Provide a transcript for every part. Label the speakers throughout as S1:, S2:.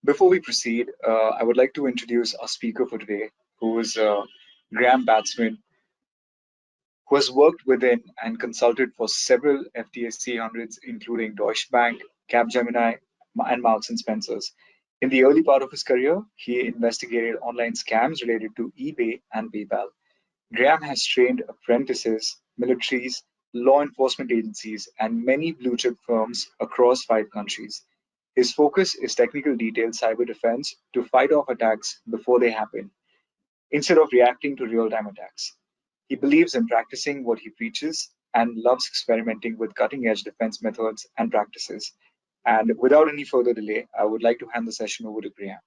S1: Before we proceed, I would like to introduce our speaker for today, who is Graeme Batsman, who has worked within and consulted for several FTSE 100s, including Deutsche Bank, Capgemini, and Marks and Spencers. In the early part of his career, he investigated online scams related to eBay and PayPal. Graham has trained apprentices, militaries, law enforcement agencies, and many blue chip firms across 5 countries. His focus is technical detailed cyber defense to fight off attacks before they happen, instead of reacting to real time attacks. He believes in practicing what he preaches and loves experimenting with cutting edge defense methods and practices. And without any further delay, I would like to hand the session over to Graham.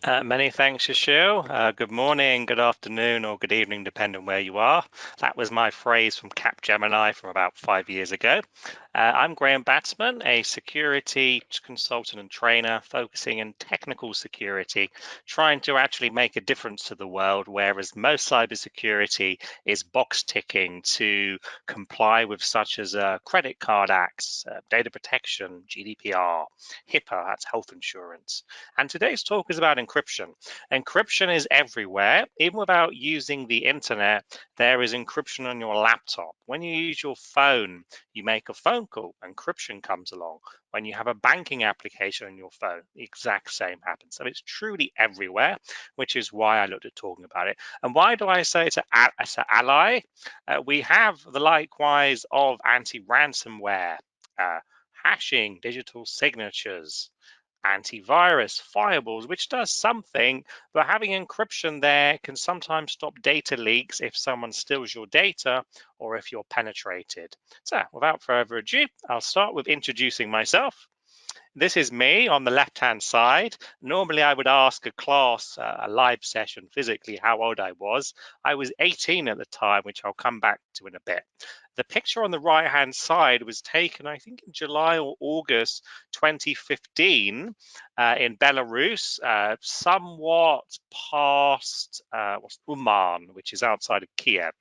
S2: Many thanks, Shashil. Good morning, good afternoon, or good evening, depending where you are. That was my phrase from Capgemini from about 5 years ago. I'm Graeme Batsman, a security consultant and trainer focusing in technical security, trying to actually make a difference to the world, whereas most cybersecurity is box ticking to comply with such as credit card acts, data protection, GDPR, HIPAA, that's health insurance. And today's talk is about encryption. Encryption is everywhere. Even without using the internet, there is encryption on your laptop. When you use your phone, you make a phone call, encryption comes along. When you have a banking application on your phone, the exact same happens. So it's truly everywhere, which is why I looked at talking about it. And why do I say it's an ally? We have the likewise of anti-ransomware, hashing, digital signatures, antivirus, firewalls, which does something, but having encryption there can sometimes stop data leaks if someone steals your data or if you're penetrated. So without further ado, I'll start with introducing myself. This is me on the left-hand side. Normally, I would ask a class, a live session physically, how old I was. I was 18 at the time, which I'll come back to in a bit. The picture on the right-hand side was taken, I think, in July or August 2015 in Belarus, somewhat past Uman, which is outside of Kiev.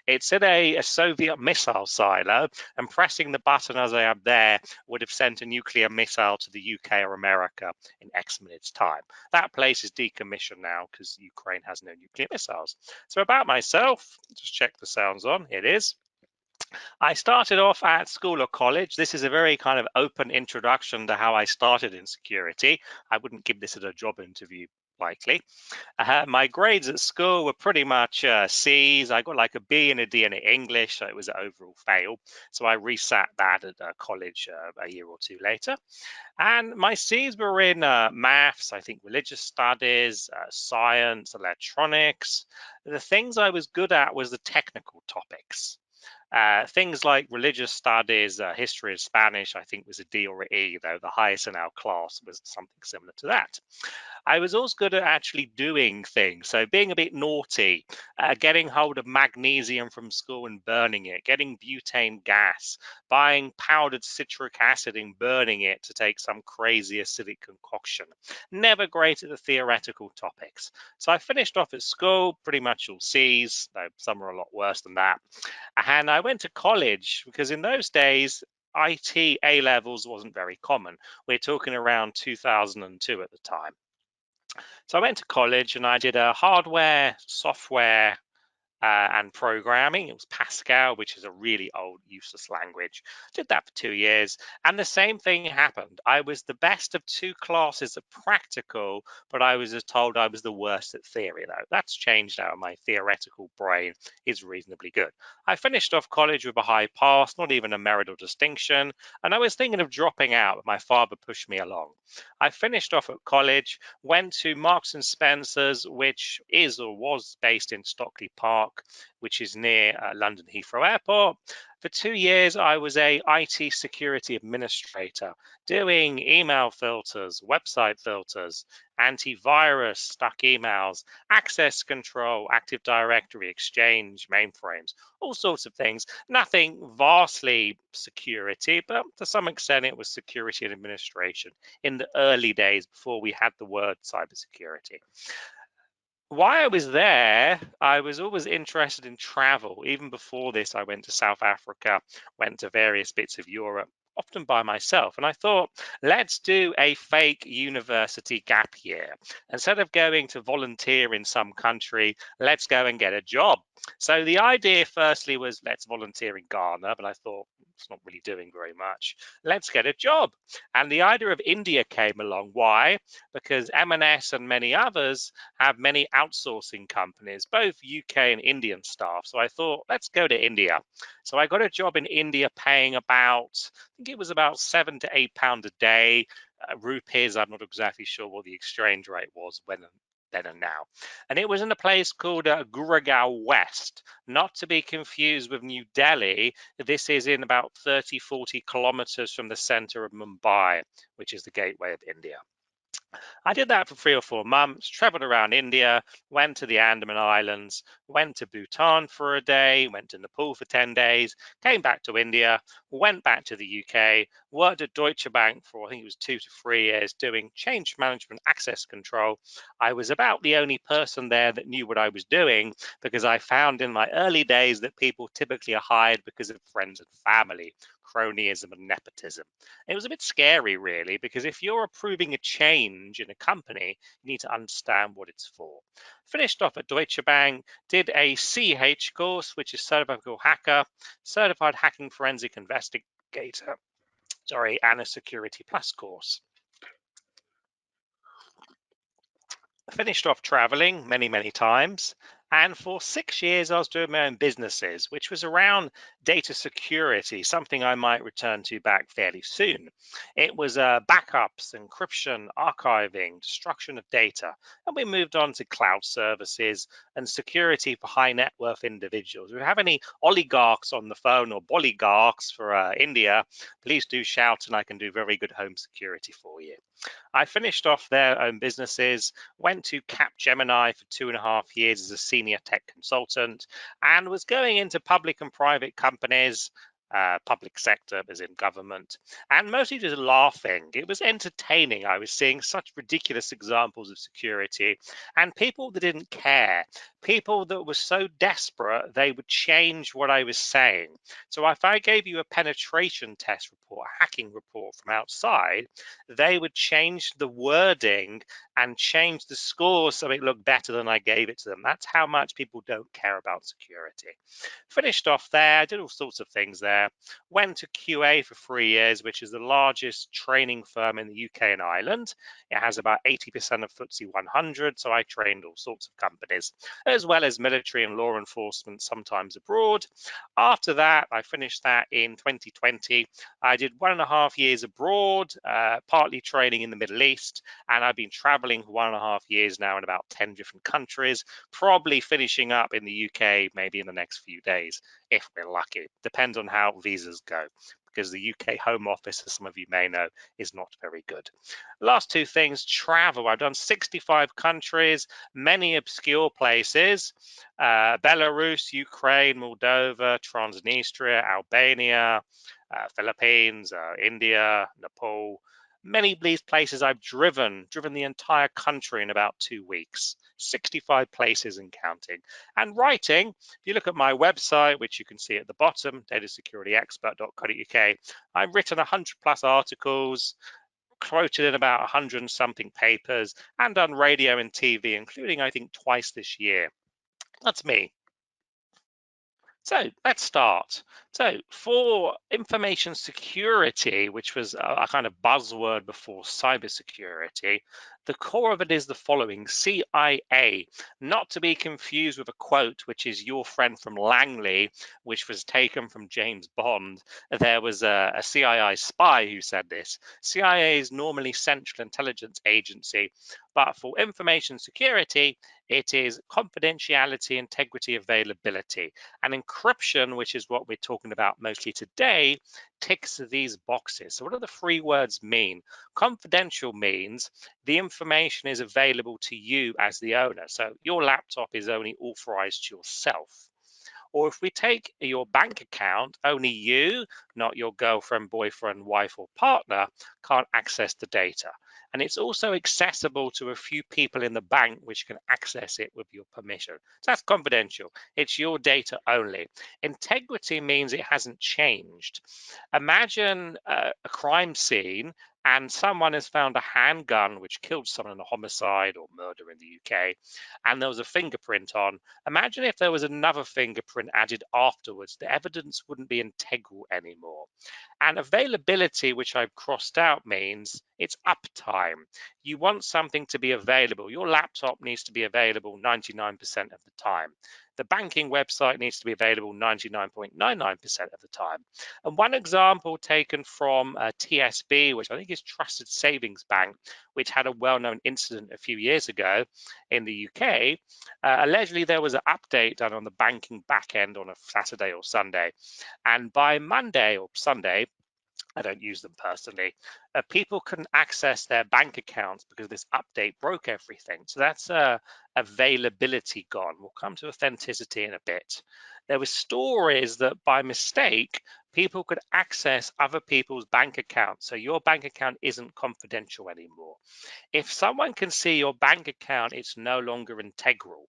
S2: It's in a Soviet missile silo, and pressing the button as I am there would have sent a nuclear missile to the UK or America in X minutes time. That place is decommissioned now because Ukraine has no nuclear missiles. So about myself, just check the sounds on, it is. I started off at school or college. This is a very kind of open introduction to how I started in security. I wouldn't give this as a job interview likely. My grades at school were pretty much C's. I got like a B and a D in English, so it was an overall fail. So I resat that at college a year or two later. And my C's were in maths, I think religious studies, science, electronics. The things I was good at was the technical topics. Things like religious studies, history of Spanish, I think was a D or an E, though the highest in our class was something similar to that. I was also good at actually doing things. So being a bit naughty, getting hold of magnesium from school and burning it, getting butane gas, buying powdered citric acid and burning it to take some crazy acidic concoction. Never great at the theoretical topics. So I finished off at school, pretty much all C's, though some are a lot worse than that. And I went to college because in those days, IT A-levels wasn't very common. We're talking around 2002 at the time. So I went to college and I did a hardware, software, and programming. It was Pascal, which is a really old, useless language. Did that for 2 years, and the same thing happened. I was the best of 2 classes at practical, but I was told I was the worst at theory, though. That's changed now. My theoretical brain is reasonably good. I finished off college with a high pass, not even a merit or distinction, and I was thinking of dropping out, but my father pushed me along. I finished off at college, went to Marks and Spencers, which is or was based in Stockley Park, which is near London Heathrow Airport. For 2 years, I was a IT security administrator, doing email filters, website filters, antivirus, stuck emails, access control, Active Directory, Exchange, mainframes, all sorts of things. Nothing vastly security, but to some extent it was security and administration in the early days before we had the word cybersecurity. While I was there, I was always interested in travel. Even before this, I went to South Africa, went to various bits of Europe, often by myself. And I thought, let's do a fake university gap year. Instead of going to volunteer in some country, let's go and get a job. So the idea firstly was let's volunteer in Ghana, but I thought it's not really doing very much. Let's get a job. And the idea of India came along. Why? Because M&S and many others have many outsourcing companies, both UK and Indian staff. So I thought, let's go to India. So I got a job in India paying about, I think it was about £7 to £8 a day. Rupees, I'm not exactly sure what the exchange rate was then and now. And it was in a place called Gurgaon West, not to be confused with New Delhi. This is in about 30, 40 kilometers from the center of Mumbai, which is the gateway of India. I did that for 3 or 4 months, traveled around India, went to the Andaman Islands, went to Bhutan for a day, went to Nepal for 10 days, came back to India, went back to the UK, worked at Deutsche Bank for I think it was 2 to 3 years doing change management access control. I was about the only person there that knew what I was doing because I found in my early days that people typically are hired because of friends and family, cronyism and nepotism. It was a bit scary, really, because if you're approving a change in a company, you need to understand what it's for. Finished off at Deutsche Bank, did a CH course, which is Certified Hacker, Certified Hacking Forensic Investigator, and a Security Plus course. Finished off traveling many times, and for 6 years I was doing my own businesses, which was around data security, something I might return to back fairly soon. It was backups, encryption, archiving, destruction of data, and we moved on to cloud services and security for high net worth individuals. If you have any oligarchs on the phone or boligarchs for India, please do shout and I can do very good home security for you. I finished off their own businesses, went to Capgemini for 2.5 years as a senior tech consultant, and was going into public and private companies, public sector as in government, and mostly just laughing. It was entertaining. I was seeing such ridiculous examples of security and people that didn't care, people that were so desperate they would change what I was saying. So if I gave you a penetration test report, a hacking report from outside, they would change the wording and change the score so it looked better than I gave it to them. That's how much people don't care about security. Finished off there, did all sorts of things there. Went to QA for 3 years, which is the largest training firm in the UK and Ireland. It has about 80% of FTSE 100, so I trained all sorts of companies, as well as military and law enforcement, sometimes abroad. After that, I finished that in 2020. I did 1.5 years abroad, partly training in the Middle East, and I've been traveling for 1.5 years now in about 10 different countries, probably finishing up in the UK maybe in the next few days, if we're lucky. Depends on how visas go, because the UK Home Office, as some of you may know, is not very good. Last two things, travel. I've done 65 countries, many obscure places, Belarus, Ukraine, Moldova, Transnistria, Albania, Philippines, India, Nepal. Many of these places I've driven the entire country in about 2 weeks, 65 places and counting. And writing, if you look at my website, which you can see at the bottom, datasecurityexpert.co.uk, I've written 100 plus articles, quoted in about 100 and something papers, and done radio and TV, including I think twice this year. That's me. So let's start. So for information security, which was a kind of buzzword before cybersecurity, the core of it is the following: CIA, not to be confused with a quote, which is your friend from Langley, which was taken from James Bond. There was a CIA spy who said this. CIA is normally Central Intelligence Agency, but for information security, it is confidentiality, integrity, availability. And encryption, which is what we're talking about mostly today, ticks these boxes. So what do the three words mean? Confidential means the information is available to you as the owner. So your laptop is only authorized to yourself. Or if we take your bank account, only you, not your girlfriend, boyfriend, wife, or partner, can't access the data. And it's also accessible to a few people in the bank which can access it with your permission. So that's confidential. It's your data only. Integrity means it hasn't changed. Imagine a crime scene and someone has found a handgun which killed someone in a homicide or murder in the UK, and there was a fingerprint on. Imagine if there was another fingerprint added afterwards. The evidence wouldn't be integral anymore. And availability, which I've crossed out, means it's uptime. You want something to be available. Your laptop needs to be available 99% of the time. The banking website needs to be available 99.99% of the time. And one example taken from TSB, which I think is Trusted Savings Bank, which had a well-known incident a few years ago in the UK. Allegedly, there was an update done on the banking back end on a Saturday or Sunday. And by Monday or Sunday, I don't use them personally, people couldn't access their bank accounts because this update broke everything. So that's availability gone. We'll come to authenticity in a bit. There were stories that by mistake, people could access other people's bank accounts. So your bank account isn't confidential anymore. If someone can see your bank account, it's no longer integral.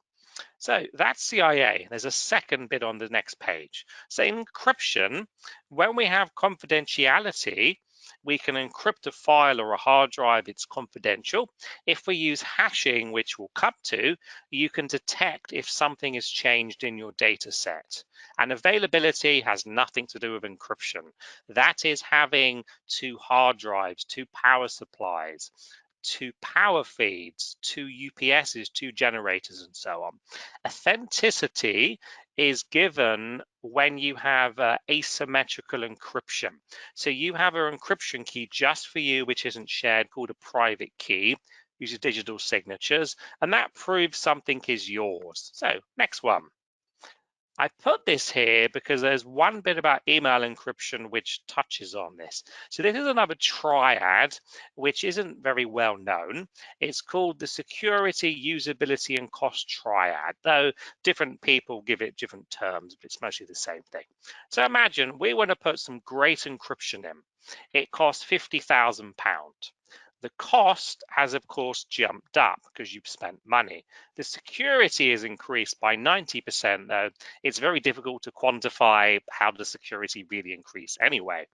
S2: So that's CIA. There's a second bit on the next page. So encryption, when we have confidentiality, we can encrypt a file or a hard drive, it's confidential. If we use hashing, which we'll come to, you can detect if something has changed in your data set. And availability has nothing to do with encryption. That is having two hard drives, two power supplies, two power feeds, two UPSs, two generators, and so on. Authenticity is given when you have asymmetrical encryption. So you have an encryption key just for you, which isn't shared, called a private key, uses digital signatures, and that proves something is yours. So next one. I put this here because there's one bit about email encryption which touches on this. So this is another triad which isn't very well known. It's called the security, usability, and cost triad, though different people give it different terms, but it's mostly the same thing. So imagine we want to put some great encryption in. It costs £50,000. The cost has, of course, jumped up because you've spent money. The security is increased by 90%, though it's very difficult to quantify how the security really increased anyway.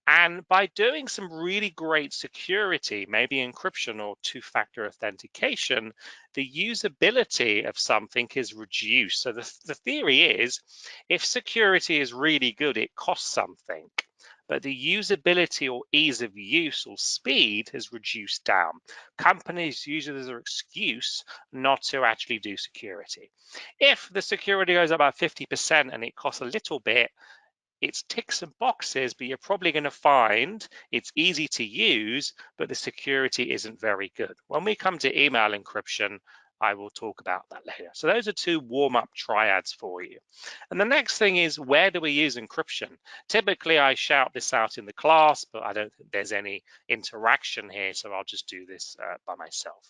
S2: And by doing some really great security, maybe encryption or two-factor authentication, the usability of something is reduced. So the theory is, if security is really good, it costs something. But the usability or ease of use or speed has reduced down. Companies use it as an excuse not to actually do security. If the security goes up by 50% and it costs a little bit, it's ticks and boxes, but you're probably going to find it's easy to use, but the security isn't very good. When we come to email encryption, I will talk about that later. So those are two warm-up triads for you. And the next thing is, where do we use encryption? Typically, I shout this out in the class, but I don't think there's any interaction here, so I'll just do this by myself.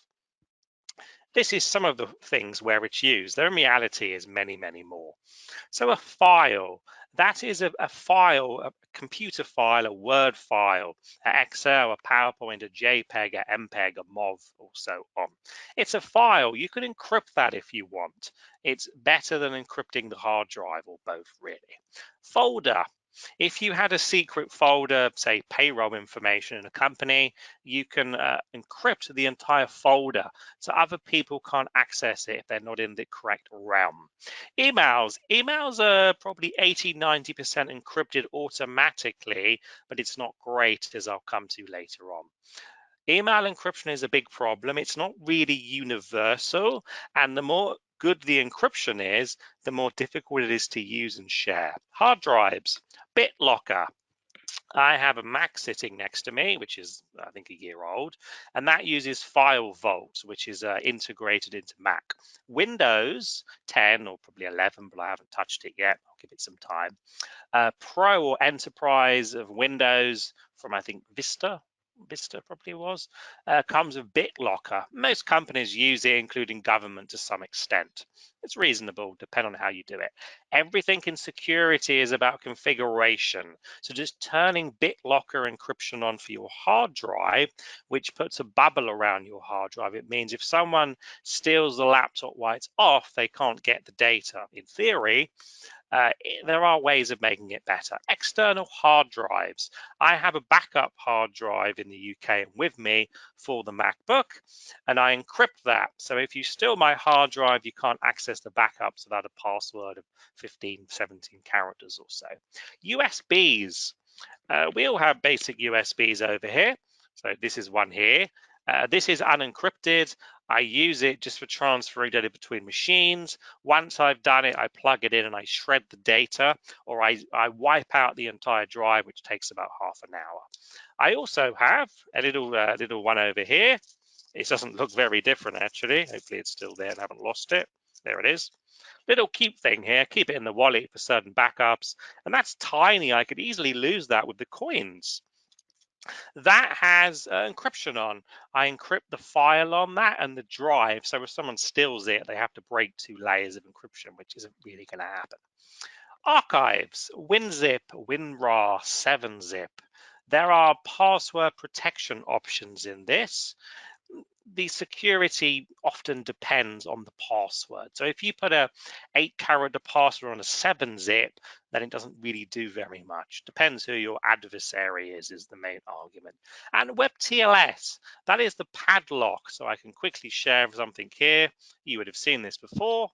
S2: This is some of the things where it's used. There in reality is many, many more. So a file, that is a file, a computer file, a Word file, an Excel, a PowerPoint, a JPEG, a MPEG, a MOV, or so on. It's a file. You can encrypt that if you want. It's better than encrypting the hard drive, or both, really. Folder. If you had a secret folder, say payroll information in a company, you can encrypt the entire folder so other people can't access it if they're not in the correct realm. Emails are probably 80–90% encrypted automatically, but it's not great, as I'll come to later on. Email encryption is a big problem. It's not really universal, and the more good the encryption is, the more difficult it is to use and share. Hard drives, BitLocker. I have a Mac sitting next to me, which is, I think, a year old, and that uses File Vault, which is integrated into Mac. Windows 10 or probably 11, but I haven't touched it yet. I'll give it some time. Pro or Enterprise of Windows from, I think, Vista Vista probably was, comes with BitLocker. Most companies use it, including government to some extent. It's reasonable, depending on how you do it. Everything in security is about configuration. So just turning BitLocker encryption on for your hard drive, which puts a bubble around your hard drive. It means if someone steals the laptop while it's off, they can't get the data. In theory, there are ways of making it better. External hard drives. I have a backup hard drive in the UK with me for the MacBook, and I encrypt that. So if you steal my hard drive, you can't access the backups without a password of 15, 17 characters or so. USBs. We all have basic USBs over here. So this is one here. This is unencrypted. I use it just for transferring data between machines. Once I've done it, I plug it in and I shred the data, or I wipe out the entire drive, which takes about half an hour. I also have a little one over here. It doesn't look very different, actually. Hopefully it's still there and I haven't lost it. There it is. Little keep thing here, keep it in the wallet for certain backups. And that's tiny. I could easily lose that with the coins. That has encryption on. I encrypt the file on that and the drive. So if someone steals it, they have to break 2 layers of encryption, which isn't really going to happen. Archives, WinZip, WinRAR, 7-zip. There are password protection options in this. The security often depends on the password. So if you put a 8-character password on a 7-zip, then it doesn't really do very much. Depends who your adversary is the main argument. And WebTLS, that is the padlock. So I can quickly share something here. You would have seen this before.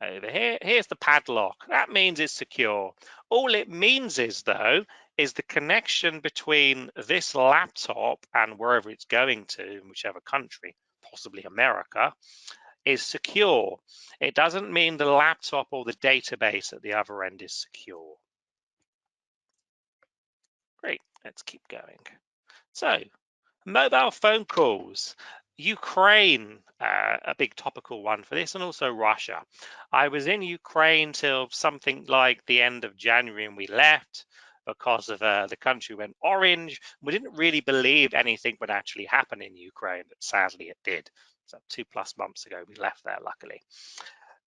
S2: Over here, here's the padlock. That means it's secure. All it means is, though, is the connection between this laptop and wherever it's going to, in whichever country, possibly America, is secure. It doesn't mean the laptop or the database at the other end is secure. Great, let's keep going. So, mobile phone calls. Ukraine, a big topical one for this, and also Russia. I was in Ukraine till something like the end of January, and we left because of the country went orange. We didn't really believe anything would actually happen in Ukraine, but sadly it did. So 2+ months ago, we left there, luckily.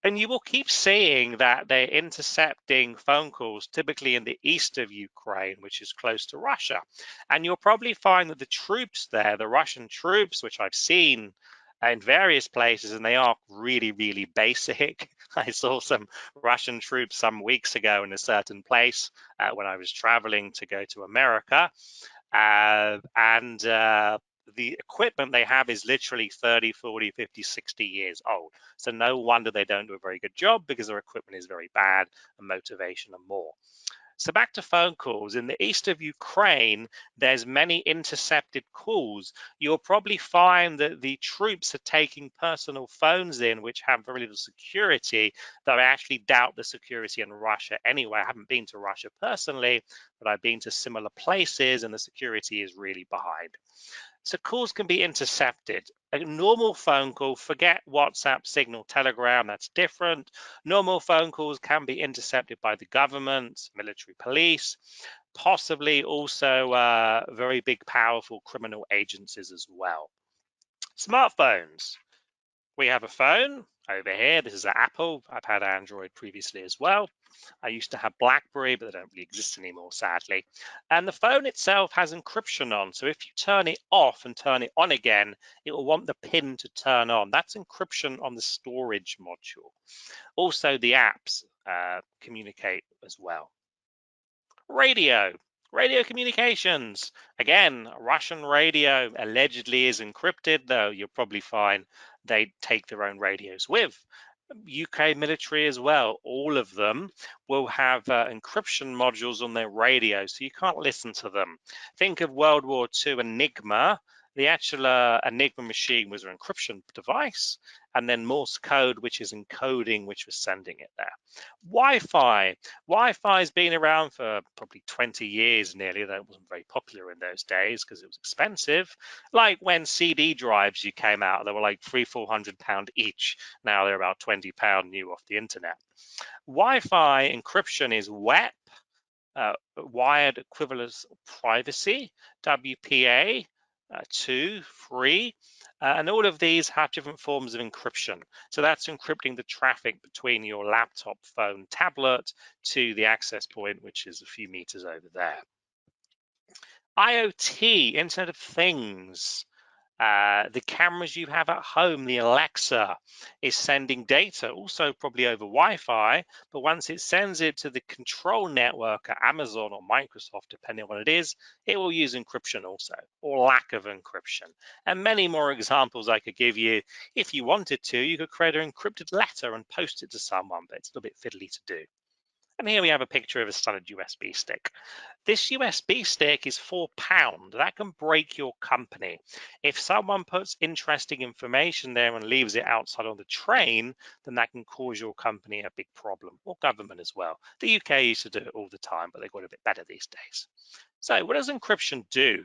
S2: And you will keep seeing that they're intercepting phone calls, typically in the east of Ukraine, which is close to Russia. And you'll probably find that the troops there, the Russian troops, which I've seen in various places, and they are really, really basic. I saw some Russian troops some weeks ago in a certain place when I was traveling to go to America. The equipment they have is literally 30, 40, 50, 60 years old. So no wonder they don't do a very good job, because their equipment is very bad and motivation and more. So back to phone calls. In the east of Ukraine, there's many intercepted calls. You'll probably find that the troops are taking personal phones in, which have very little security, though I actually doubt the security in Russia anyway. I haven't been to Russia personally, but I've been to similar places, and the security is really behind. So calls can be intercepted. A normal phone call, forget WhatsApp, Signal, Telegram, that's different. Normal phone calls can be intercepted by the government, military police, possibly also very big, powerful criminal agencies as well. Smartphones. We have a phone over here. This is an Apple. I've had Android previously as well. I used to have BlackBerry, but they don't really exist anymore, sadly. And the phone itself has encryption on. So if you turn it off and turn it on again, it will want the pin to turn on. That's encryption on the storage module. Also, the apps communicate as well. Radio communications. Again, Russian radio allegedly is encrypted, though you'll probably find they take their own radios with. UK military as well, all of them will have encryption modules on their radios, so you can't listen to them. Think of World War II Enigma. The actual Enigma machine was an encryption device, and then Morse code, which is encoding, which was sending it there. Wi-Fi. Wi-Fi has been around for probably 20 years nearly, though it wasn't very popular in those days because it was expensive. Like when CD drives came out, they were like £300-400 each. Now they're about £20 new off the internet. Wi-Fi encryption is WEP. wired equivalence privacy, WPA, 2, 3, and all of these have different forms of encryption. So that's encrypting the traffic between your laptop, phone, tablet to the access point, which is a few meters over there. IoT, Internet of Things. The cameras you have at home, the Alexa, is sending data, also probably over Wi-Fi, but once it sends it to the control network at Amazon or Microsoft, depending on what it is, it will use encryption also, or lack of encryption. And many more examples I could give you. If you wanted to, you could create an encrypted letter and post it to someone, but it's a little bit fiddly to do. And here we have a picture of a standard USB stick. This USB stick is £4. That can break your company. If someone puts interesting information there and leaves it outside on the train, then that can cause your company a big problem, or government as well. The UK used to do it all the time, but they've got a bit better these days. So what does encryption do?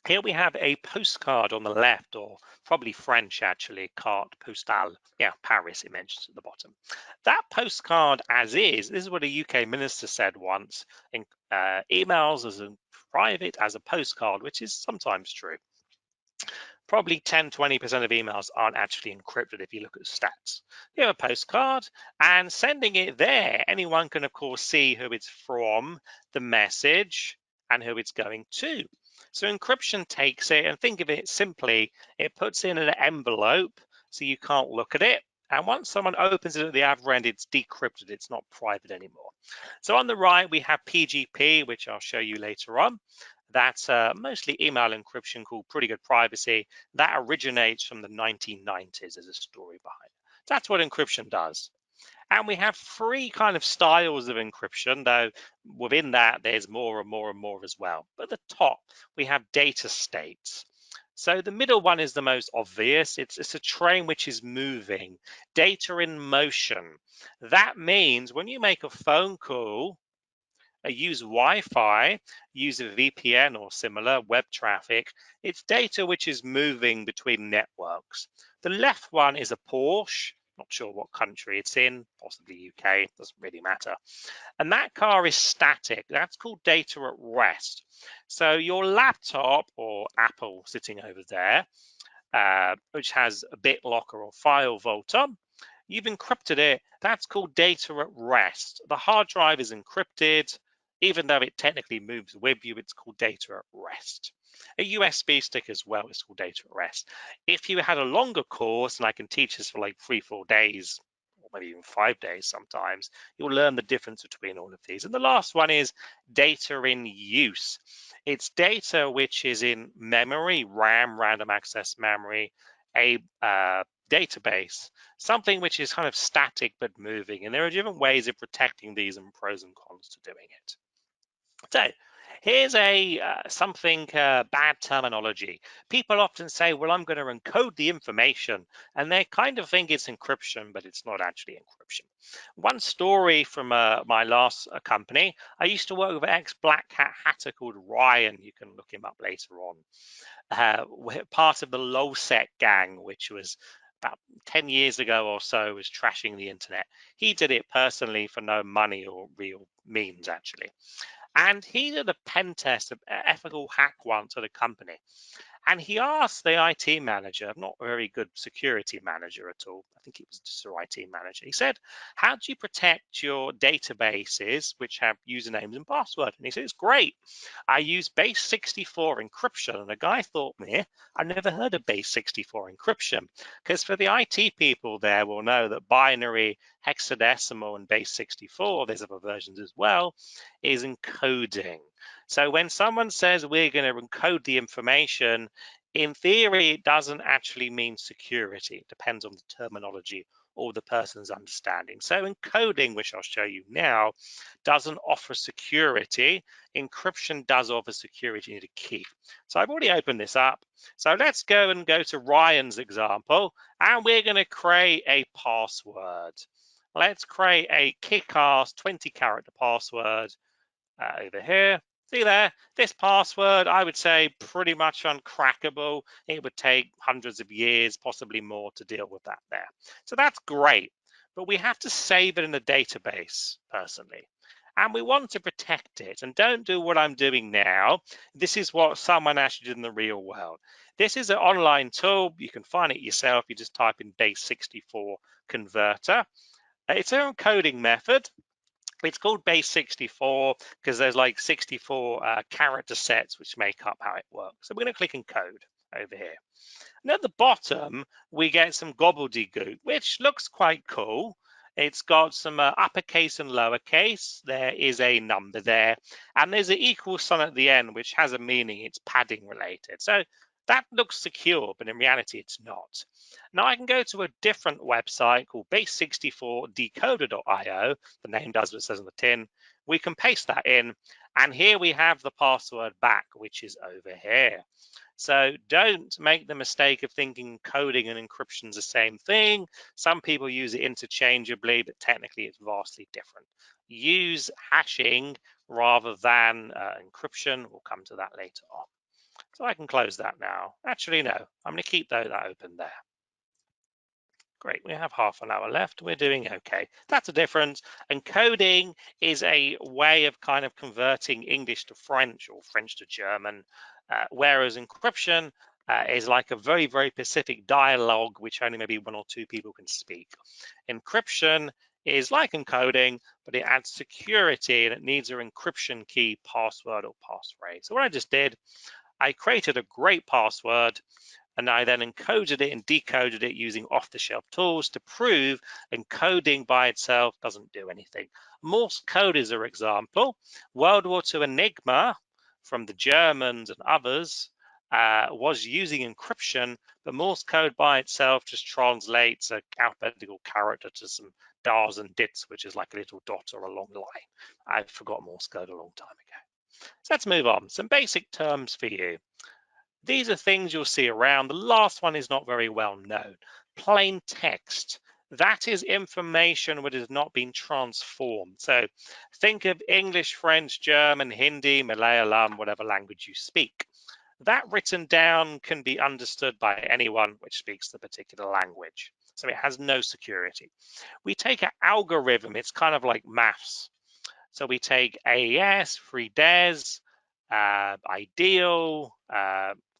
S2: Here we have a postcard on the left, or probably French actually, carte postale. Yeah, Paris it mentions at the bottom. That postcard as is, this is what a UK minister said once, in emails as a private as a postcard, which is sometimes true. Probably 10, 20% of emails aren't actually encrypted if you look at stats. You have a postcard and sending it there, anyone can of course see who it's from, the message, and who it's going to. So encryption takes it, and think of it simply, it puts it in an envelope so you can't look at it. And once someone opens it at the other end, it's decrypted, it's not private anymore. So on the right, we have PGP, which I'll show you later on. That's mostly email encryption called Pretty Good Privacy. That originates from the 1990s. There's a story behind it. That's what encryption does. And we have three kind of styles of encryption, though within that there's more and more and more as well. But at the top, we have data states. So the middle one is the most obvious. It's a train which is moving, data in motion. That means when you make a phone call, use Wi-Fi, use a VPN or similar web traffic, it's data which is moving between networks. The left one is a Porsche, not sure what country it's in, possibly UK, doesn't really matter. And that car is static. That's called data at rest. So your laptop or Apple sitting over there, which has a BitLocker or file vaulter, you've encrypted it. That's called data at rest. The hard drive is encrypted. Even though it technically moves with you, it's called data at rest. A USB stick as well is called data at rest. If you had a longer course, and I can teach this for like 3-4 days, or maybe even 5 days sometimes, you'll learn the difference between all of these. And the last one is data in use. It's data which is in memory, RAM, random access memory, a database, something which is kind of static but moving. And there are different ways of protecting these and pros and cons to doing it. So here's something bad terminology. People often say, well, I'm going to encode the information, and they kind of think it's encryption, but it's not actually encryption. One story from my last company, I used to work with an ex-Black Hat hacker called Ryan. You can look him up later on. Part of the LowSec gang, which was about 10 years ago or so, was trashing the internet. He did it personally for no money or real means, actually. And he did a pen test, an ethical hack once at a company. And he asked the IT manager, not a very good security manager at all, I think it was just an IT manager. He said, how do you protect your databases which have usernames and passwords? And he said, it's great. I use base 64 encryption. And the guy thought, I've never heard of base 64 encryption. Because for the IT people there will know that binary, hexadecimal, and base 64, there's other versions as well, is encoding. So when someone says we're going to encode the information, in theory, it doesn't actually mean security. It depends on the terminology or the person's understanding. So encoding, which I'll show you now, doesn't offer security. Encryption does offer security. You need a key. So I've already opened this up. So let's go to Ryan's example, and we're going to create a password. Let's create a kick-ass 20-character password over here. See there, this password, I would say pretty much uncrackable. It would take hundreds of years, possibly more, to deal with that there. So that's great. but we have to save it in a database personally. And we want to protect it. And don't do what I'm doing now. This is what someone actually did in the real world. This is an online tool. You can find it yourself. You just type in base64 converter. It's an encoding method. It's called base64 because there's like 64 character sets which make up how it works. So we're going to click encode over here. And at the bottom, we get some gobbledygook, which looks quite cool. It's got some uppercase and lowercase. There is a number there. And there's an equal sign at the end, which has a meaning. It's padding related. So that looks secure, but in reality, it's not. Now I can go to a different website called base64decoder.io. The name does what it says on the tin. We can paste that in. And here we have the password back, which is over here. So don't make the mistake of thinking coding and encryption is the same thing. Some people use it interchangeably, but technically it's vastly different. Use hashing rather than encryption. We'll come to that later on. So I can close that now. Actually, no, I'm going to keep that open there. Great, we have half an hour left. We're doing okay. That's a difference. Encoding is a way of kind of converting English to French or French to German, whereas encryption is like a very, very specific dialogue which only maybe one or two people can speak. Encryption is like encoding, but it adds security and it needs an encryption key, password, or passphrase. So what I just did, I created a great password, and I then encoded it and decoded it using off-the-shelf tools to prove encoding by itself doesn't do anything. Morse code is an example. World War II Enigma from the Germans and others was using encryption, but Morse code by itself just translates an alphabetical character to some dars and dits, which is like a little dot or a long line. I forgot Morse code a long time ago. So let's move on. Some basic terms for you. These are things you'll see around. The last one is not very well known. Plain text. That is information which has not been transformed. So think of English, French, German, Hindi, Malayalam, whatever language you speak. That written down can be understood by anyone which speaks the particular language. So it has no security. We take an algorithm. It's kind of like maths. So we take AES, free DES, ideal,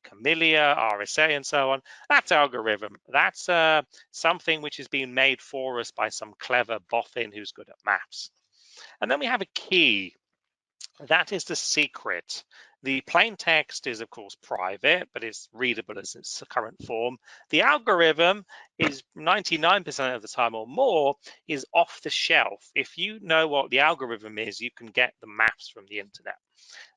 S2: Camellia, RSA, and so on. That's algorithm. That's something which is being made for us by some clever boffin who's good at maths. And then we have a key. That is the secret. The plain text is, of course, private, but it's readable as its current form. The algorithm is 99% of the time or more is off the shelf. If you know what the algorithm is, you can get the maths from the internet.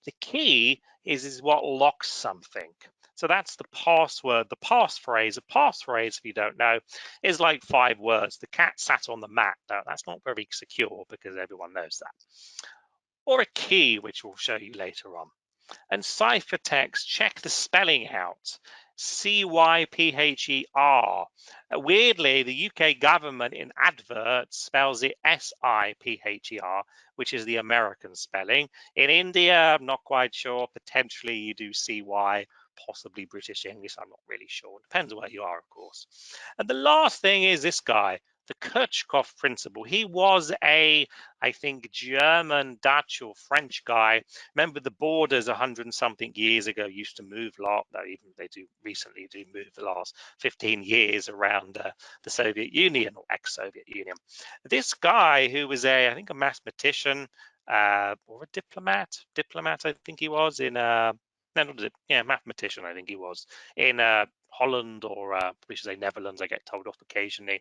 S2: The key is what locks something. So that's the password, the passphrase. A passphrase, if you don't know, is like 5 words. The cat sat on the mat. Now, that's not very secure because everyone knows that. Or a key, which we'll show you later on. And ciphertext, check the spelling out. CYPHER. Weirdly, the UK government in adverts spells it SIPHER, which is the American spelling. In India, I'm not quite sure. Potentially you do CY, possibly British English. I'm not really sure. Depends where you are, of course. And the last thing is this guy, the Kirchhoff principle. He was I think, German, Dutch, or French guy. Remember, the borders 100 and something years ago used to move a lot, though even they do recently move the last 15 years around the Soviet Union or ex-Soviet Union. This guy, who was I think a mathematician or a diplomat, I think he was in mathematician, I think he was in Holland or we should say Netherlands, I get told off occasionally.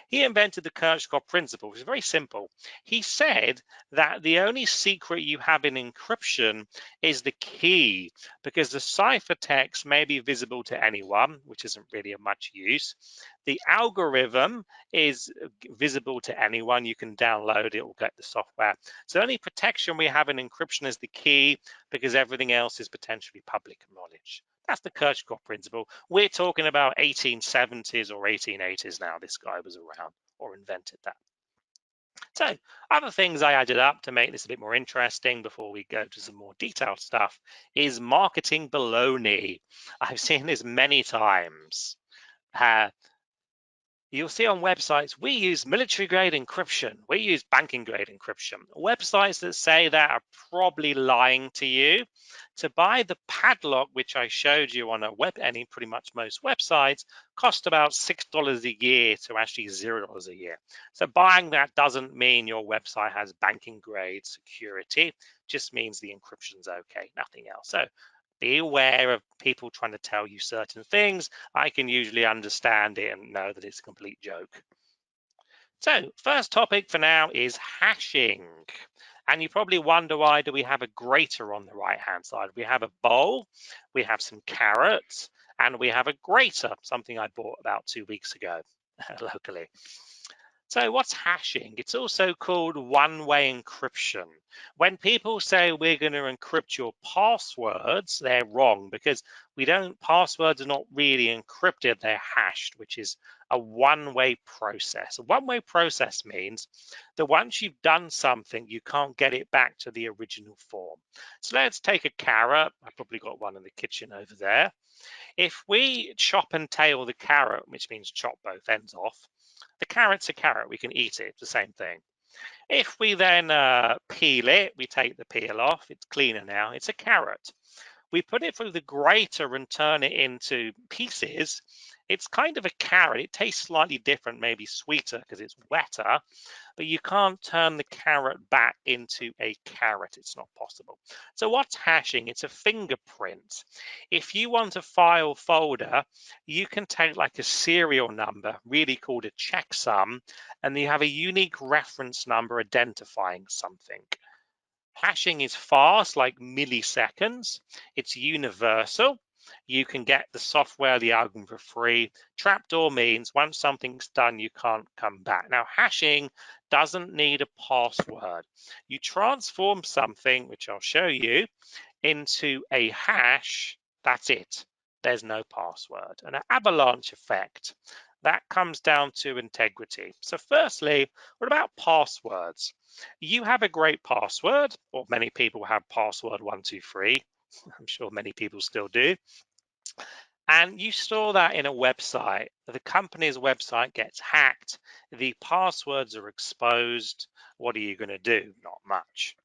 S2: He invented the Kirchhoff principle, which is very simple. He said that the only secret you have in encryption is the key, because the ciphertext may be visible to anyone, which isn't really of much use. The algorithm is visible to anyone. You can download it or get the software. So the only protection we have in encryption is the key, because everything else is potentially public knowledge. That's the Kirchhoff principle. We're talking about 1870s or 1880s now. This guy was around or invented that. So other things I added up to make this a bit more interesting before we go to some more detailed stuff is marketing baloney. I've seen this many times. You'll see on websites, we use military grade encryption, we use banking grade encryption. Websites that say that are probably lying to you. To buy the padlock, which I showed you on pretty much most websites, cost about $6 a year to actually $0 a year. So buying that doesn't mean your website has banking grade security, just means the encryption's okay, nothing else. So be aware of people trying to tell you certain things. I can usually understand it and know that it's a complete joke. So first topic for now is hashing. And you probably wonder, why do we have a grater on the right-hand side? We have a bowl, we have some carrots, and we have a grater, something I bought about 2 weeks ago locally. So what's hashing? It's also called one-way encryption. When people say we're going to encrypt your passwords, they're wrong, because passwords are not really encrypted, they're hashed, which is a one-way process. A one-way process means that once you've done something, you can't get it back to the original form. So let's take a carrot. I've probably got one in the kitchen over there. If we chop and tail the carrot, which means chop both ends off, the carrot's a carrot, we can eat it, it's the same thing. If we then peel it, we take the peel off, it's cleaner now, it's a carrot. We put it through the grater and turn it into pieces, it's kind of a carrot. It tastes slightly different, maybe sweeter because it's wetter, but you can't turn the carrot back into a carrot. It's not possible. So what's hashing? It's a fingerprint. If you want a file folder, you can take like a serial number, really called a checksum, and you have a unique reference number identifying something. Hashing is fast, like milliseconds. It's universal. You can get the software, the algorithm for free. Trapdoor means once something's done, you can't come back. Now, hashing doesn't need a password. You transform something, which I'll show you, into a hash. That's it. There's no password. An avalanche effect. That comes down to integrity. So firstly, what about passwords? You have a great password, or many people have password 123. I'm sure many people still do. And you store that in a website. The company's website gets hacked. The passwords are exposed. What are you going to do? Not much.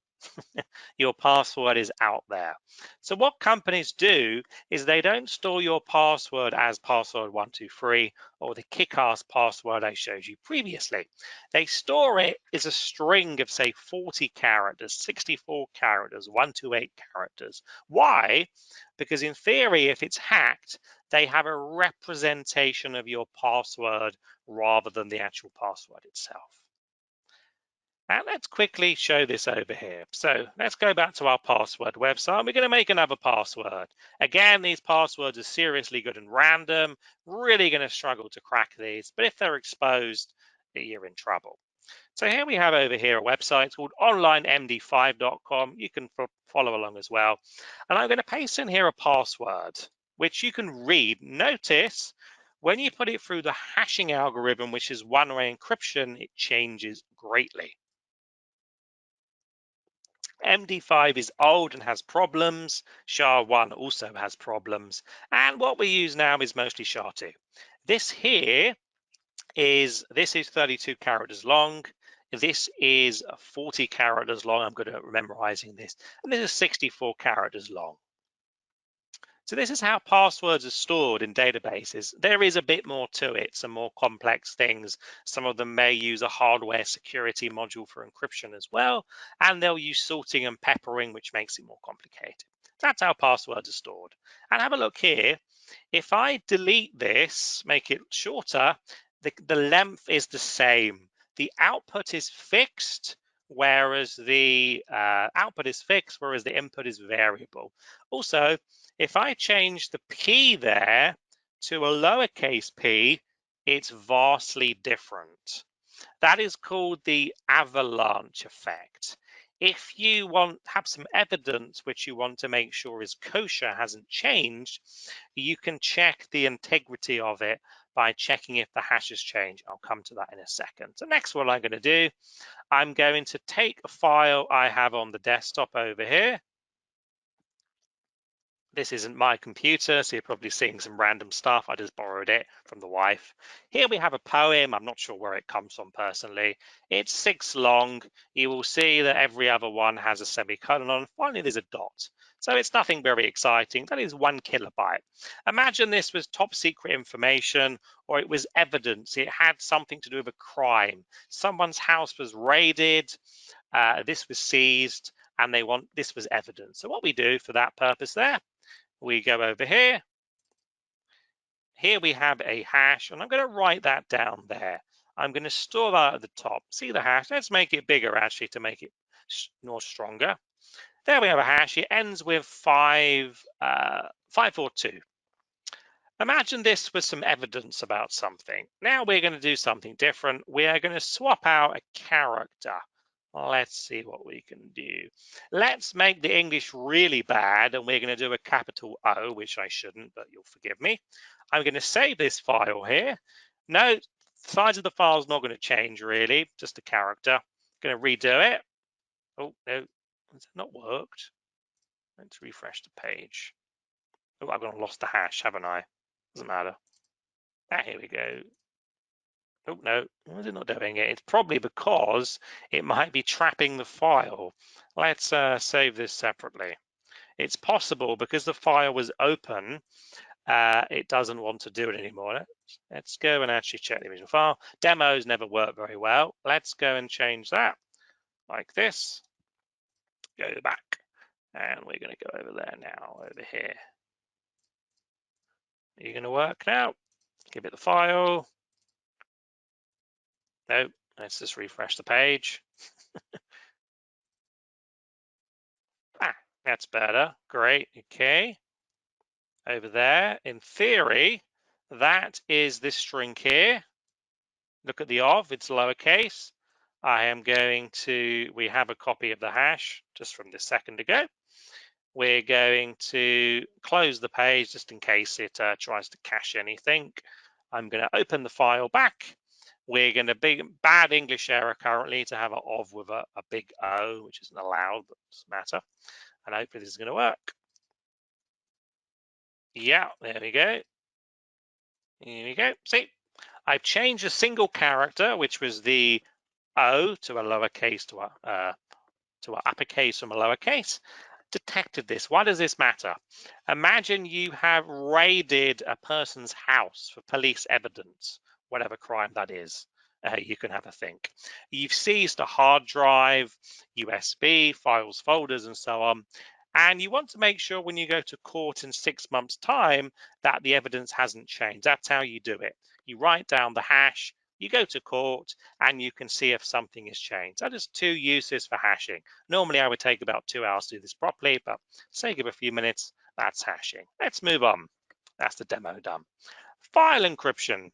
S2: Your password is out there. So what companies do is they don't store your password as password 123 or the kick-ass password I showed you previously. They store it as a string of, say, 40 characters, 64 characters, 128 characters. Why? Because in theory, if it's hacked, they have a representation of your password rather than the actual password itself. And let's quickly show this over here. So let's go back to our password website. We're going to make another password. Again, these passwords are seriously good and random. Really going to struggle to crack these. But if they're exposed, you're in trouble. So here we have over here a website called onlinemd5.com. You can follow along as well. And I'm going to paste in here a password, which you can read. Notice when you put it through the hashing algorithm, which is one-way encryption, it changes greatly. MD5 is old and has problems. SHA-1 also has problems. And what we use now is mostly SHA-2. This here is 32 characters long. This is 40 characters long. I'm good at memorizing this. And this is 64 characters long. So this is how passwords are stored in databases. There is a bit more to it, some more complex things. Some of them may use a hardware security module for encryption as well, and they'll use sorting and peppering, which makes it more complicated. That's how passwords are stored. And have a look here. If I delete this, make it shorter, the length is the same. The output is fixed, whereas the the input is variable. Also, if I change the p there to a lowercase p, it's vastly different. That is called the avalanche effect. If you have some evidence which you want to make sure is kosher, hasn't changed, you can check the integrity of it by checking if the hash has changed. I'll come to that in a second. So next, what I'm going to do, I'm going to take a file I have on the desktop over here. This isn't my computer, so you're probably seeing some random stuff. I just borrowed it from the wife. Here we have a poem. I'm not sure where it comes from personally. It's 6 long. You will see that every other one has a semicolon on. Finally, there's a dot. So it's nothing very exciting. That is 1 kilobyte. Imagine this was top secret information, or it was evidence. It had something to do with a crime. Someone's house was raided. This was seized, and this was evidence. So what we do for that purpose there, we go over here. Here we have a hash, and I'm going to write that down there. I'm going to store that at the top. See the hash? Let's make it bigger, actually, to make it more stronger. There we have a hash. It ends with 542. Imagine this was some evidence about something. Now we're going to do something different. We are going to swap out a character. Let's see what we can do. Let's make the English really bad, and we're going to do a capital O, which I shouldn't, but you'll forgive me. I'm going to save this file here. No, the size of the file is not going to change really, just a character. I'm going to redo it. Oh, no, has that not worked? Let's refresh the page. Oh, I've lost the hash, haven't I? Doesn't matter. Ah, here we go. Oh, no, why is it not doing it? It's probably because it might be trapping the file. Let's save this separately. It's possible because the file was open, it doesn't want to do it anymore. Let's go and actually check the original file. Demos never work very well. Let's go and change that like this. Go back, and we're going to go over there now, over here. Are you going to work now? Give it the file. No, let's just refresh the page. That's better. Great. Okay. Over there, in theory, that is this string here. Look at the of, it's lowercase. I am going to, we have a copy of the hash just from this second ago. We're going to close the page just in case it tries to cache anything. I'm going to open the file back. We're going to bad English error currently to have an of with a big O, which isn't allowed, but doesn't matter. And hopefully this is going to work. Yeah, there we go. Here we go. See, I've changed a single character, which was the O, to a lowercase to a uppercase from a lowercase. Detected this. Why does this matter? Imagine you have raided a person's house for police evidence, whatever crime that is. You can have a think. You've seized a hard drive, USB, files, folders, and so on. And you want to make sure when you go to court in 6 months' time that the evidence hasn't changed. That's how you do it. You write down the hash, you go to court, and you can see if something has changed. That is 2 uses for hashing. Normally, I would take about 2 hours to do this properly, but sake of a few minutes, that's hashing. Let's move on. That's the demo done. File encryption.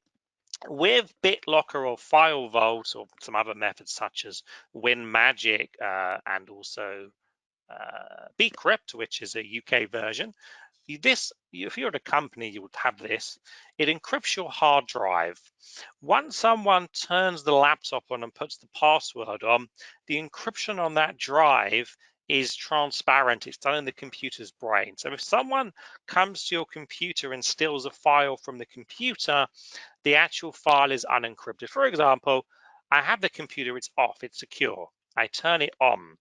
S2: With BitLocker or File Vault or some other methods such as WinMagic and also Bcrypt, which is a UK version. This, if you're at a company, you would have this. It encrypts your hard drive. Once someone turns the laptop on and puts the password on, the encryption on that drive is transparent. It's done in the computer's brain. So if someone comes to your computer and steals a file from the computer, the actual file is unencrypted. For example, I have the computer, it's off, it's secure. I turn it on,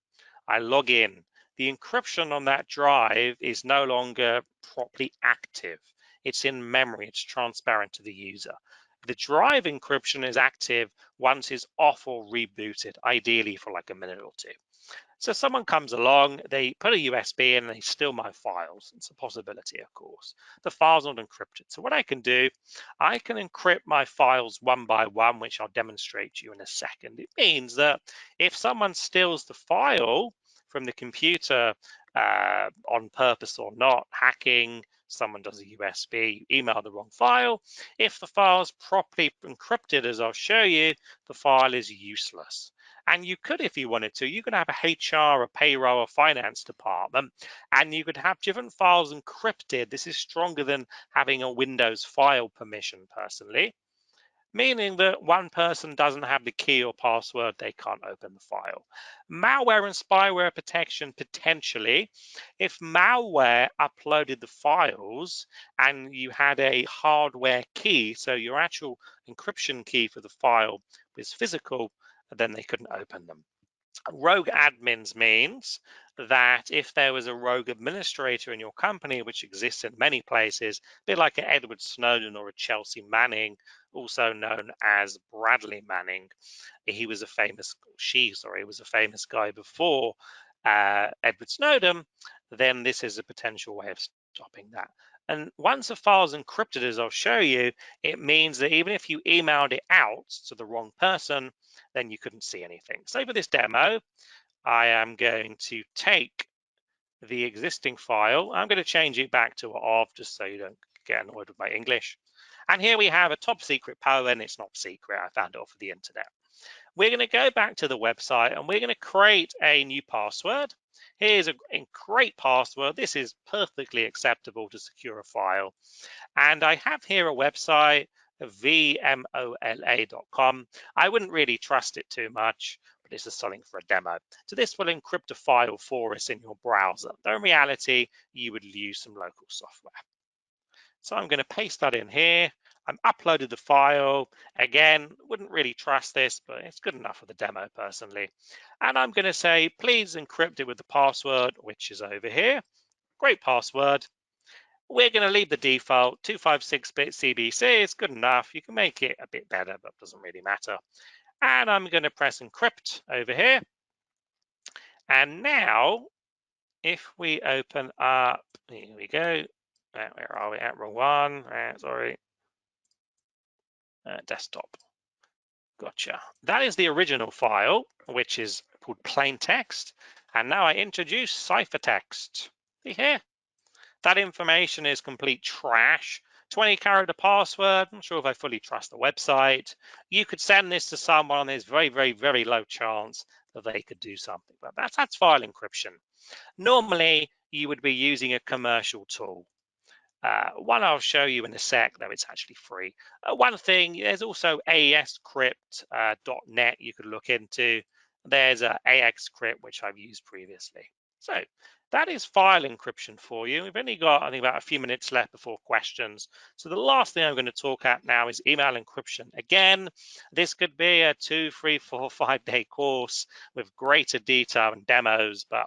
S2: I log in. The encryption on that drive is no longer properly active. It's in memory, it's transparent to the user. The drive encryption is active once it's off or rebooted, ideally for like a minute or 2. So someone comes along, they put a USB in and they steal my files. It's a possibility, of course. The file's not encrypted. So what I can do, I can encrypt my files one by one, which I'll demonstrate to you in a second. It means that if someone steals the file from the computer on purpose or not, hacking, someone does a USB, email the wrong file. If the file is properly encrypted, as I'll show you, the file is useless. And you could, if you wanted to, you could have a HR, a payroll, a finance department, and you could have different files encrypted. This is stronger than having a Windows file permission, personally. meaning that one person doesn't have the key or password, they can't open the file. Malware and spyware protection, potentially. If malware uploaded the files and you had a hardware key, so your actual encryption key for the file was physical, then they couldn't open them. Rogue admins means that if there was a rogue administrator in your company, which exists in many places, a bit like an Edward Snowden or a Chelsea Manning, also known as Bradley Manning, he was a famous, was a famous guy before Edward Snowden, then this is a potential way of stopping that. And once a file is encrypted, as I'll show you, it means that even if you emailed it out to the wrong person, then you couldn't see anything. So for this demo, I am going to take the existing file. I'm going to change it back to OV just so you don't get annoyed with my English. And here we have a top secret poem. It's not secret. I found it off of the internet. We're going to go back to the website and we're going to create a new password. Here's a great password. This is perfectly acceptable to secure a file. And I have here a website, vmola.com. I wouldn't really trust it too much, but this is something for a demo. So this will encrypt a file for us in your browser. Though in reality, you would use some local software. So I'm going to paste that in here. I'm uploaded the file. Again, wouldn't really trust this, but it's good enough for the demo personally. And I'm going to say, please encrypt it with the password, which is over here. Great password. We're going to leave the default 256-bit CBC. It's good enough. You can make it a bit better, but it doesn't really matter. And I'm going to press encrypt over here. And now, if we open up, here we go. Where are we at? Wrong one. Sorry. Desktop. Gotcha. That is the original file, which is called plain text. And now I introduce ciphertext. See here? That information is complete trash. 20-character password. I'm not sure if I fully trust the website. You could send this to someone, and there's very, very, very low chance that they could do something. But that's file encryption. Normally, you would be using a commercial tool. One I'll show you in a sec, though it's actually free. One thing, there's also ASCrypt.net you could look into. There's AXCrypt, which I've used previously. So that is file encryption for you. We've only got, I think, about a few minutes left before questions. So the last thing I'm going to talk at now is email encryption. Again, this could be a 2, 3, 4, 5-day course with greater detail and demos, but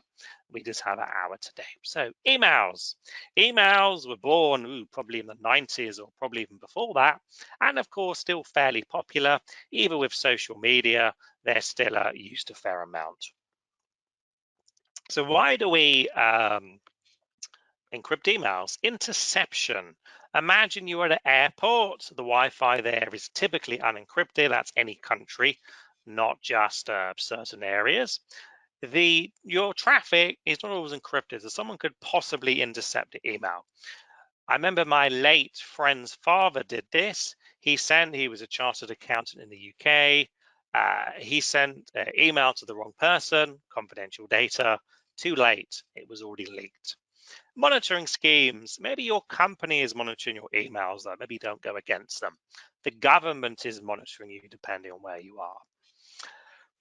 S2: we just have an hour today. So emails. Emails were born probably in the 90s or probably even before that. And of course, still fairly popular. Even with social media, they're still used a fair amount. So why do we encrypt emails? Interception. Imagine you're at an airport. The Wi-Fi there is typically unencrypted. That's any country, not just certain areas. Your traffic is not always encrypted, so someone could possibly intercept the email. I remember my late friend's father did this. He was a chartered accountant in the UK. He sent an email to the wrong person, confidential data. Too late, it was already leaked. Monitoring schemes. Maybe your company is monitoring your emails, though. Maybe don't go against them. The government is monitoring you depending on where you are.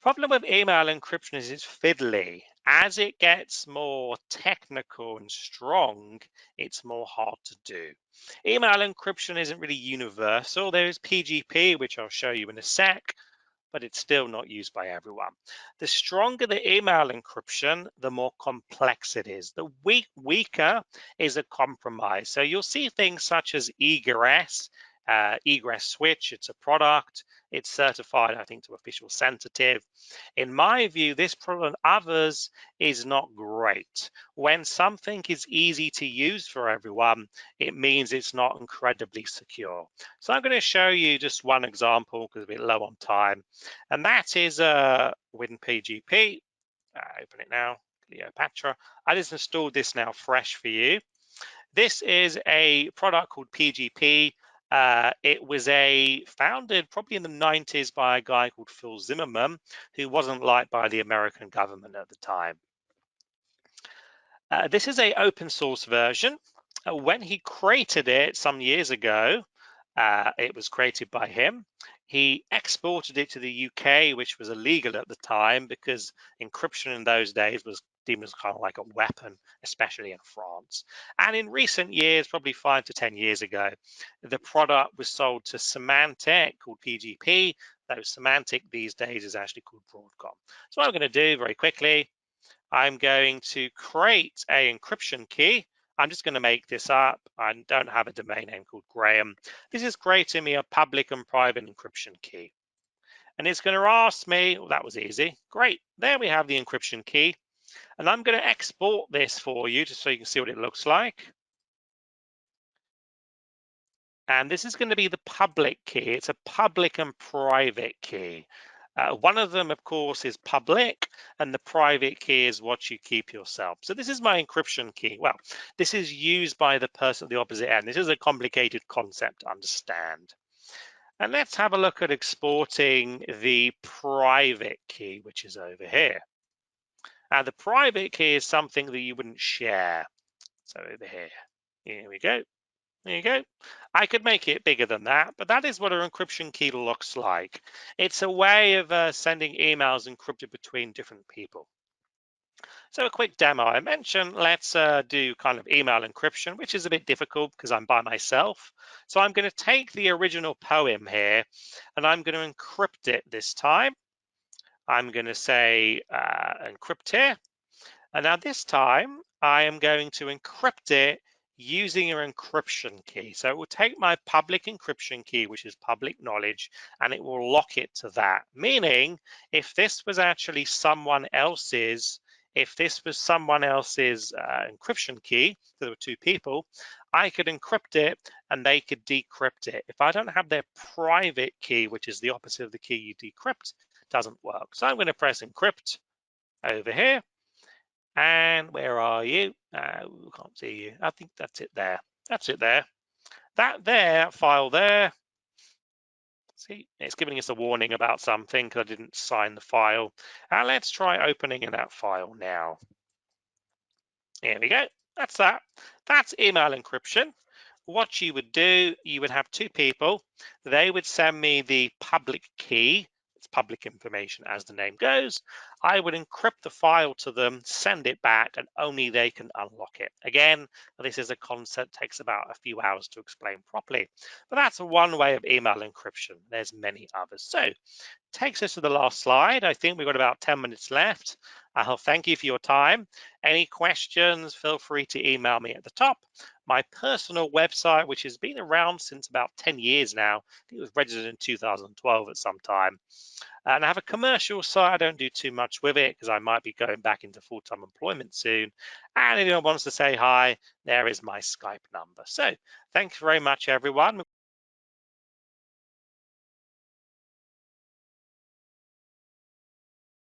S2: Problem with email encryption is it's fiddly. As it gets more technical and strong, it's more hard to do. Email encryption isn't really universal. There is PGP, which I'll show you in a sec, but it's still not used by everyone. The stronger the email encryption, the more complex it is. The weaker is a compromise. So you'll see things such as egress, egress switch. It's a product. It's certified, I think, to official sensitive. In my view, this product and others is not great. When something is easy to use for everyone, it means it's not incredibly secure. So I'm going to show you just one example because we're low on time, and that is WinPGP. Open it now, Cleopatra. I just installed this now fresh for you. This is a product called PGP. It was founded probably in the 90s by a guy called Phil Zimmerman, who wasn't liked by the American government at the time. This is an open source version. When he created it some years ago, it was created by him. He exported it to the UK, which was illegal at the time because encryption in those days was deemed as kind of like a weapon, especially in France. And in recent years, probably 5 to 10 years ago, the product was sold to Symantec, called PGP. Though Symantec these days is actually called Broadcom. So what I'm going to do very quickly, I'm going to create a encryption key. I'm just going to make this up. I don't have a domain name called Graeme. This is creating me a public and private encryption key. And it's going to ask me, well, that was easy. Great. There we have the encryption key. And I'm going to export this for you just so you can see what it looks like. And this is going to be the public key. It's a public and private key. One of them, of course, is public, and the private key is what you keep yourself. So this is my encryption key. Well, this is used by the person at the opposite end. This is a complicated concept to understand. And let's have a look at exporting the private key, which is over here. Now, the private key is something that you wouldn't share. So over here, here we go. There you go. I could make it bigger than that, but that is what an encryption key looks like. It's a way of sending emails encrypted between different people. So a quick demo. I mentioned let's do kind of email encryption, which is a bit difficult because I'm by myself. So I'm going to take the original poem here and I'm going to encrypt it this time. I'm going to say encrypt here. And now this time I am going to encrypt it using your encryption key. So it will take my public encryption key, which is public knowledge, and it will lock it to that. Meaning, if this was actually someone else's, encryption key, there were two people, I could encrypt it and they could decrypt it. If I don't have their private key, which is the opposite of the key you decrypt, it doesn't work. So I'm going to press encrypt over here. And where are you? We can't see you. I think that's it there. That's it there. That file there. See, it's giving us a warning about something because I didn't sign the file. And let's try opening in that file now. Here we go. That's that. That's email encryption. What you would do, you would have two people. They would send me the public key. It's public information as the name goes. I would encrypt the file to them, send it back, and only they can unlock it. Again, this is a concept that takes about a few hours to explain properly. But that's one way of email encryption. There's many others. So takes us to the last slide. I think we've got about 10 minutes left. I'll thank you for your time. Any questions, feel free to email me at the top. My personal website, which has been around since about 10 years now. I think it was registered in 2012 at some time. And I have a commercial site. I don't do too much with it because I might be going back into full-time employment soon. And if anyone wants to say hi, there is my Skype number. So thanks very much, everyone.